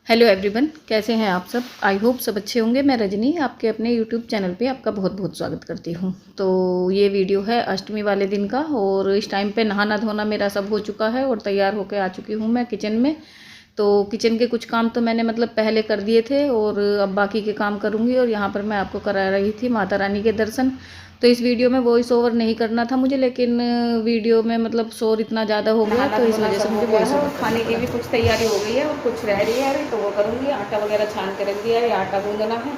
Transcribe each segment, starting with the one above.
Hello everyone, कैसे हैं आप सब। आई होप सब अच्छे होंगे। मैं रजनी आपके अपने यूट्यूब चैनल पे आपका बहुत बहुत स्वागत करती हूँ। तो ये वीडियो है अष्टमी वाले दिन का और इस टाइम पे नहाना धोना मेरा सब हो चुका है और तैयार होकर आ चुकी हूँ मैं किचन में। तो किचन के कुछ काम तो मैंने पहले कर दिए थे और अब बाकी के काम करूँगी। और यहाँ पर मैं आपको करा रही थी माता रानी के दर्शन। तो इस वीडियो में वॉइस ओवर नहीं करना था मुझे, लेकिन वीडियो में शोर इतना ज़्यादा हो गया तो इस वजह से मुझे वॉइस ओवर खाने की भी कुछ तैयारी हो गई है और कुछ रह रही है अभी, तो वो करूँगी। आटा वगैरह छान के रख दिया है, आटा गूंदना है,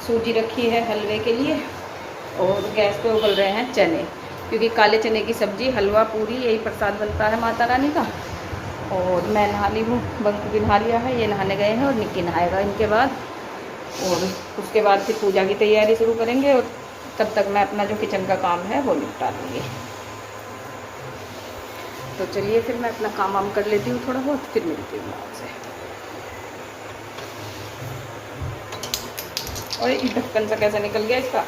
सूजी रखी है हलवे के लिए और गैस पे उबल रहे हैं चने, क्योंकि काले चने की सब्ज़ी, हलवा, पूरी यही प्रसाद बनता है माता रानी का। और मैं नहा ली हूँ, बंकू भी नहा लिया है, ये नहाने गए हैं और निक्की नहाएगा इनके बाद। और उसके बाद फिर पूजा की तैयारी शुरू करेंगे और तब तक मैं अपना जो किचन का काम है वो निपटा लूँगी। तो चलिए फिर मैं अपना काम वाम कर लेती हूँ थोड़ा बहुत, फिर मिलती हूँ आपसे। और ये ढक्कन सा कैसे निकल गया इसका।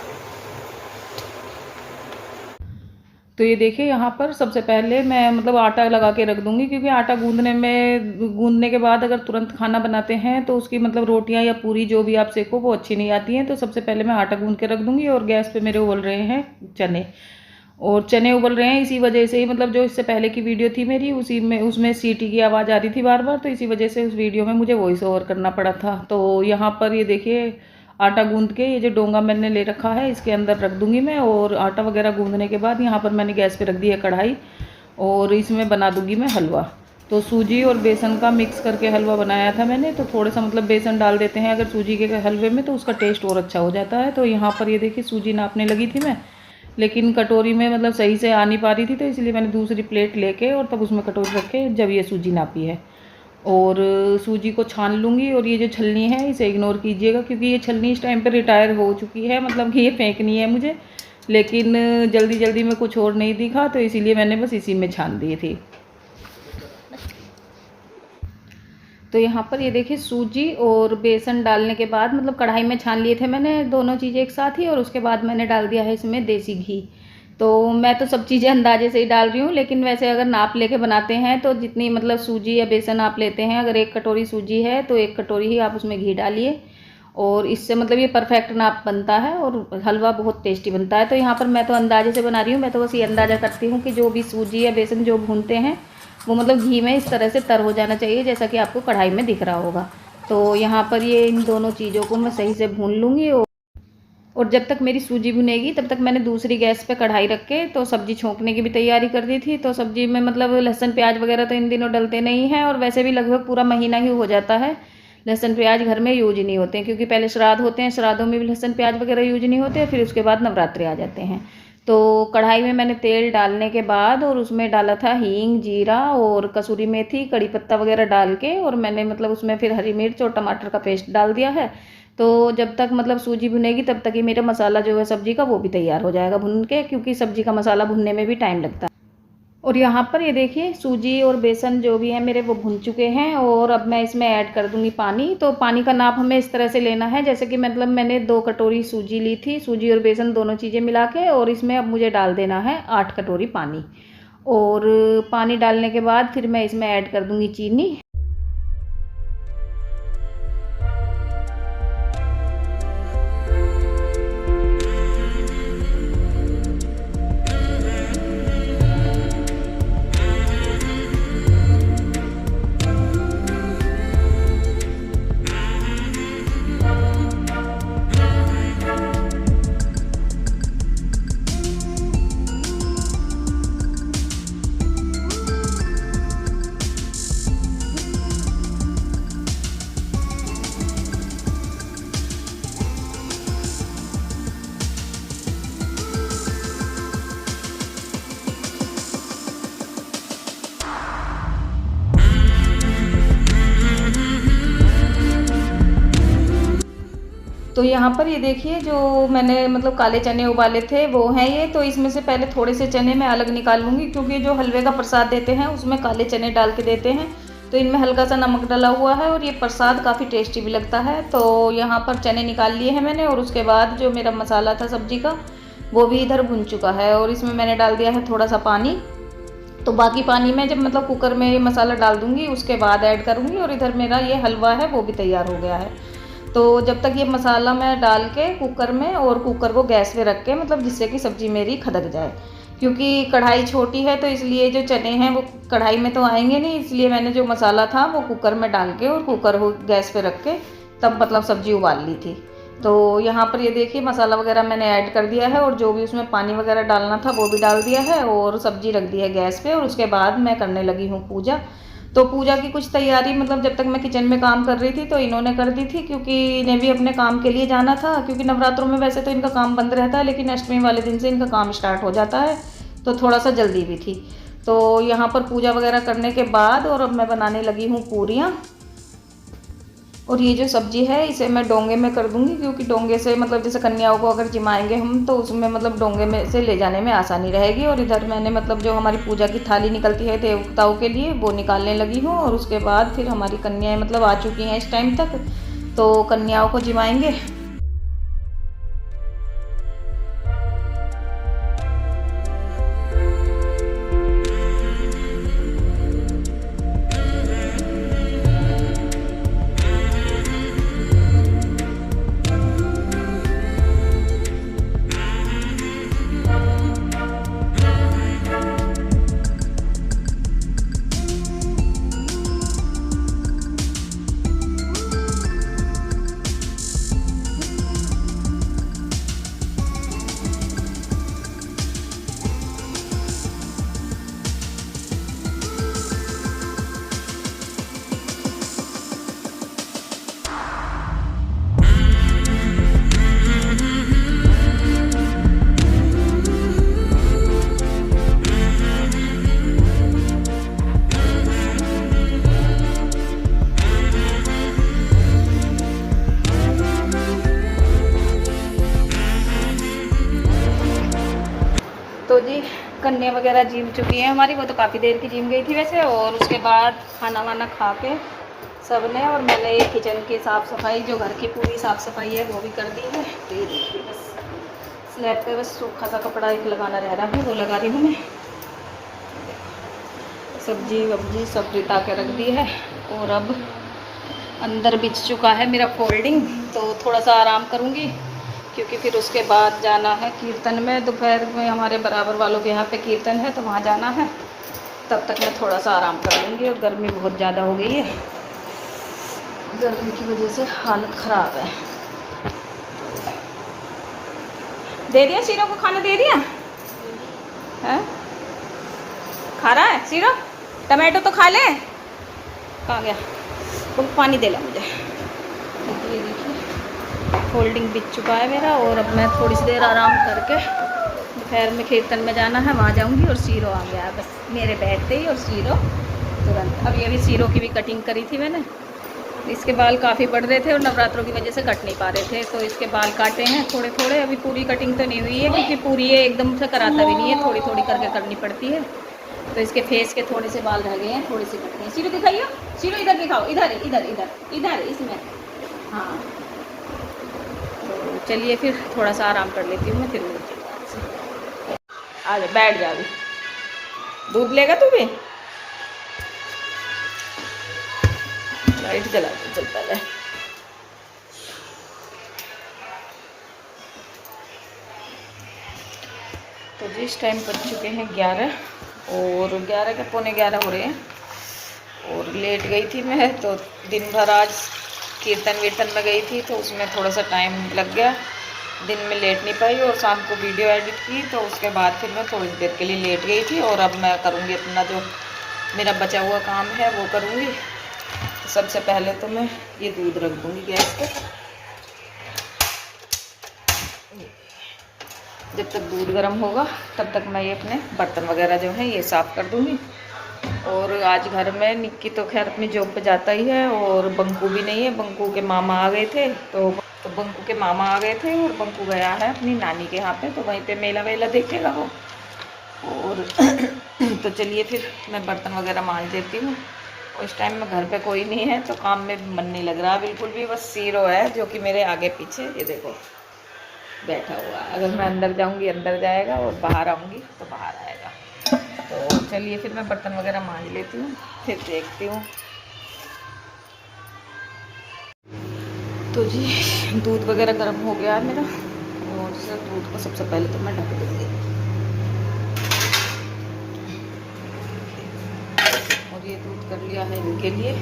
तो ये देखिए यहाँ पर सबसे पहले मैं आटा लगा के रख दूँगी, क्योंकि आटा गूंदने के बाद अगर तुरंत खाना बनाते हैं तो उसकी रोटियाँ या पूरी जो भी आप सेको वो अच्छी नहीं आती हैं। तो सबसे पहले मैं आटा गूंद के रख दूँगी। और गैस पे मेरे उबल रहे हैं चने, और चने उबल रहे हैं इसी वजह से ही, जो इससे पहले की वीडियो थी मेरी उसी में उसमें सीटी की आवाज़ आ रही थी बार बार, तो इसी वजह से उस वीडियो में मुझे वॉइस ओवर करना पड़ा था। तो यहाँ पर ये देखिए आटा गूंद के ये जो डोंगा मैंने ले रखा है इसके अंदर रख दूंगी मैं। और आटा वगैरह गूंदने के बाद यहाँ पर मैंने गैस पे रख दी है कढ़ाई और इसमें बना दूंगी मैं हलवा। तो सूजी और बेसन का मिक्स करके हलवा बनाया था मैंने, तो थोड़ा सा बेसन डाल देते हैं अगर सूजी के हलवे में तो उसका टेस्ट और अच्छा हो जाता है। तो यहाँ पर ये देखिए सूजी नापने लगी थी मैं, लेकिन कटोरी में सही से आ नहीं पा रही थी, तो इसलिए मैंने दूसरी प्लेट लेके और तब उसमें कटोरी रख के जब ये सूजी नापी है। और सूजी को छान लूँगी। और ये जो छलनी है इसे इग्नोर कीजिएगा, क्योंकि ये छलनी इस टाइम पर रिटायर हो चुकी है, कि ये फेंकनी है मुझे, लेकिन जल्दी जल्दी में कुछ और नहीं दिखा तो इसीलिए मैंने बस इसी में छान दी थी। तो यहाँ पर ये देखिए सूजी और बेसन डालने के बाद कढ़ाई में छान लिए थे मैंने दोनों चीज़ें एक साथ ही, और उसके बाद मैंने डाल दिया है इसमें देसी घी। तो मैं तो सब चीज़ें अंदाजे से ही डाल रही हूँ, लेकिन वैसे अगर नाप लेके बनाते हैं तो जितनी सूजी या बेसन आप लेते हैं, अगर 1 कटोरी सूजी है तो 1 कटोरी ही आप उसमें घी डालिए, और इससे ये परफेक्ट नाप बनता है और हलवा बहुत टेस्टी बनता है। तो यहाँ पर मैं तो अंदाजे से बना रही हूँ, मैं तो बस ये अंदाज़ा करती हूँ कि जो भी सूजी या बेसन जो भूनते हैं वो घी में इस तरह से तर हो जाना चाहिए, जैसा कि आपको कढ़ाई में दिख रहा होगा। तो यहाँ पर ये इन दोनों चीज़ों को मैं सही से भून लूँगी। और जब तक मेरी सूजी भुनेगी तब तक मैंने दूसरी गैस पे कढ़ाई रख के तो सब्ज़ी छोंकने की भी तैयारी कर दी थी। तो सब्ज़ी में लहसुन प्याज वगैरह तो इन दिनों डलते नहीं हैं, और वैसे भी लगभग पूरा महीना ही हो जाता है लहसुन प्याज घर में यूज ही नहीं होते हैं, क्योंकि पहले श्राद्ध होते हैं, श्राद्धों में भी लहसुन प्याज वगैरह यूज नहीं होते, फिर उसके बाद नवरात्रे आ जाते हैं। तो कढ़ाई में मैंने तेल डालने के बाद और उसमें डाला था हींग, जीरा और कसूरी मेथी, कड़ी पत्ता वगैरह डाल के, और मैंने उसमें फिर हरी मिर्च और टमाटर का पेस्ट डाल दिया है। तो जब तक सूजी भुनेगी तब तक ही मेरा मसाला जो है सब्ज़ी का वो भी तैयार हो जाएगा भुन के, क्योंकि सब्ज़ी का मसाला भुनने में भी टाइम लगता है। और यहाँ पर ये देखिए सूजी और बेसन जो भी है मेरे वो भुन चुके हैं, और अब मैं इसमें ऐड कर दूँगी पानी। तो पानी का नाप हमें इस तरह से लेना है, जैसे कि मैंने 2 कटोरी सूजी ली थी, सूजी और बेसन दोनों चीज़ें मिला के, और इसमें अब मुझे डाल देना है 8 कटोरी पानी। और पानी डालने के बाद फिर मैं इसमें ऐड कर दूँगी चीनी। तो यहाँ पर ये देखिए जो मैंने काले चने उबाले थे वो हैं ये। तो इसमें से पहले थोड़े से चने मैं अलग निकाल लूँगी, क्योंकि जो हलवे का प्रसाद देते हैं उसमें काले चने डाल के देते हैं, तो इनमें हल्का सा नमक डाला हुआ है और ये प्रसाद काफ़ी टेस्टी भी लगता है। तो यहाँ पर चने निकाल लिए हैं मैंने, और उसके बाद जो मेरा मसाला था सब्ज़ी का वो भी इधर भुन चुका है, और इसमें मैंने डाल दिया है थोड़ा सा पानी। तो बाकी पानी में जब मतलब कुकर में ये मसाला डाल दूँगी उसके बाद ऐड करूँगी। और इधर मेरा ये हलवा है वो भी तैयार हो गया है। तो जब तक ये मसाला मैं डाल के कुकर में, और कुकर को गैस पे रख के मतलब जिससे कि सब्ज़ी मेरी खदक जाए, क्योंकि कढ़ाई छोटी है तो इसलिए जो चने हैं वो कढ़ाई में तो आएंगे नहीं, इसलिए मैंने जो मसाला था वो कुकर में डाल के और कुकर को गैस पे रख के तब मतलब सब्ज़ी उबाल ली थी। तो यहाँ पर ये देखिए मसाला वगैरह मैंने ऐड कर दिया है, और जो भी उसमें पानी वगैरह डालना था वो भी डाल दिया है, और सब्ज़ी रख दी है गैस पे। और उसके बाद मैं करने लगी हूँ पूजा। तो पूजा की कुछ तैयारी मतलब जब तक मैं किचन में काम कर रही थी तो इन्होंने कर दी थी, क्योंकि इन्हें भी अपने काम के लिए जाना था। क्योंकि नवरात्रों में वैसे तो इनका काम बंद रहता है, लेकिन अष्टमी वाले दिन से इनका काम स्टार्ट हो जाता है, तो थोड़ा सा जल्दी भी थी। तो यहाँ पर पूजा वगैरह करने के बाद और अब मैं बनाने लगी हूँ पूरियाँ। और ये जो सब्ज़ी है इसे मैं डोंगे में कर दूँगी, क्योंकि डोंगे से मतलब जैसे कन्याओं को अगर जिमाएंगे हम तो उसमें मतलब डोंगे में से ले जाने में आसानी रहेगी। और इधर मैंने मतलब जो हमारी पूजा की थाली निकलती है देवताओं के लिए वो निकालने लगी हूँ। और उसके बाद फिर हमारी कन्याएँ मतलब आ चुकी हैं इस टाइम तक, तो कन्याओं को जिमाएंगे। तो जी कन्या वगैरह जिम चुकी हैं हमारी, वो तो काफ़ी देर की जिम गई थी वैसे। और उसके बाद खाना वाना खा के सब ने, और मैंने ये किचन की साफ़ सफाई जो घर की पूरी साफ़ सफाई है वो भी कर दी है। तो ये देखिए बस स्लैब पे बस सूखा सा कपड़ा एक लगाना रह रहा है, वो लगा रही हूँ मैं। सब्जी वब्जी सब रिता के रख दी है, और अब अंदर बिछ चुका है मेरा फोल्डिंग, तो थोड़ा सा आराम करूँगी, क्योंकि फिर उसके बाद जाना है कीर्तन में। दोपहर में हमारे बराबर वालों के यहाँ पे कीर्तन है तो वहाँ जाना है। तब तक मैं थोड़ा सा आराम कर लूँगी। और गर्मी बहुत ज़्यादा हो गई है, गर्मी की वजह से हालत ख़राब है। दे दिया सीरो को खाना, दे दिया है? खा रहा है सीरो? टमाटो तो खा ले। कहाँ गया? वो पानी दे ला मुझे। ये देखिए फोल्डिंग बिछ चुका है मेरा, और अब मैं थोड़ी सी देर आराम करके दोपहर में कीर्तन में जाना है, वहाँ जाऊँगी। और सीरो आ गया बस मेरे बैठते ही, और सीरो तुरंत। अब ये भी सीरो की भी कटिंग करी थी मैंने। इसके बाल काफ़ी बढ़ रहे थे और नवरात्रों की वजह से कट नहीं पा रहे थे, तो इसके बाल काटे हैं थोड़े थोड़े। अभी पूरी कटिंग तो नहीं हुई है, क्योंकि पूरी ये एकदम से कराता भी नहीं है, थोड़ी थोड़ी करके करनी पड़ती है। तो इसके फेस के थोड़े से बाल रह गए हैं, थोड़े से कटने हैं। सीरो दिखाइए, सीरो इधर दिखाओ, इधर इधर इधर इधर इसमें। हाँ तो चलिए फिर थोड़ा सा आराम कर लेती हूँ मैं, फिर आ जा, बैठ जा। अभी दूध लेगा तू भी? लाइट जला दो चल पहले। तो जिस टाइम बज चुके हैं 11, और 11 के पौने 11 हो रहे हैं, और लेट गई थी मैं। तो दिन भर आज कीर्तन वीर्तन में गई थी, तो उसमें थोड़ा सा टाइम लग गया, दिन में लेट नहीं पाई। और शाम को वीडियो एडिट की, तो उसके बाद फिर मैं थोड़ी देर के लिए लेट गई थी। और अब मैं करूँगी अपना जो मेरा बचा हुआ काम है वो करूँगी। तो सबसे पहले तो मैं ये दूध रख दूँगी गैस पे। जब तक दूध गर्म होगा तब तक मैं ये अपने बर्तन वगैरह जो है ये साफ़ कर दूँगी। और आज घर में निक्की तो खैर अपनी जॉब पे जाता ही है, और बंकू भी नहीं है। बंकू के मामा आ गए थे, तो बंकू के मामा आ गए थे, और बंकू गया है अपनी नानी के यहाँ पे, तो वहीं पे मेला वेला देखेगा वो। और तो चलिए फिर मैं बर्तन वगैरह मांज देती हूँ। उस टाइम में घर पे कोई नहीं है, तो काम में मन नहीं लग रहा बिल्कुल भी। बस सीरो है जो कि मेरे आगे पीछे ये देखो बैठा हुआ। अगर मैं अंदर जाऊँगी अंदर जाएगा, और बाहर आऊँगी तो बाहर आएगा। तो चलिए फिर मैं बर्तन वगैरह मांज लेती हूँ, फिर देखती हूँ। तो जी दूध वगैरह गर्म हो गया है मेरा, और सर दूध को सबसे पहले तो मैं ढक दूँगी। और ये दूध कर लिया है इनके लिए,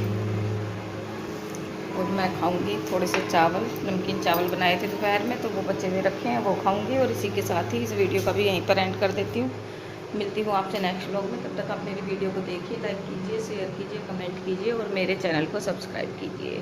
और मैं खाऊंगी थोड़े से चावल, नमकीन चावल बनाए थे दोपहर में, तो वो बचे हुए रखे हैं, वो खाऊंगी। और इसी के साथ ही इस वीडियो का भी यहीं पर एंड कर देती हूँ। मिलती हूँ आपसे नेक्स्ट व्लॉग में। तब तक आप मेरी वीडियो को देखिए, लाइक कीजिए, शेयर कीजिए, कमेंट कीजिए और मेरे चैनल को सब्सक्राइब कीजिए।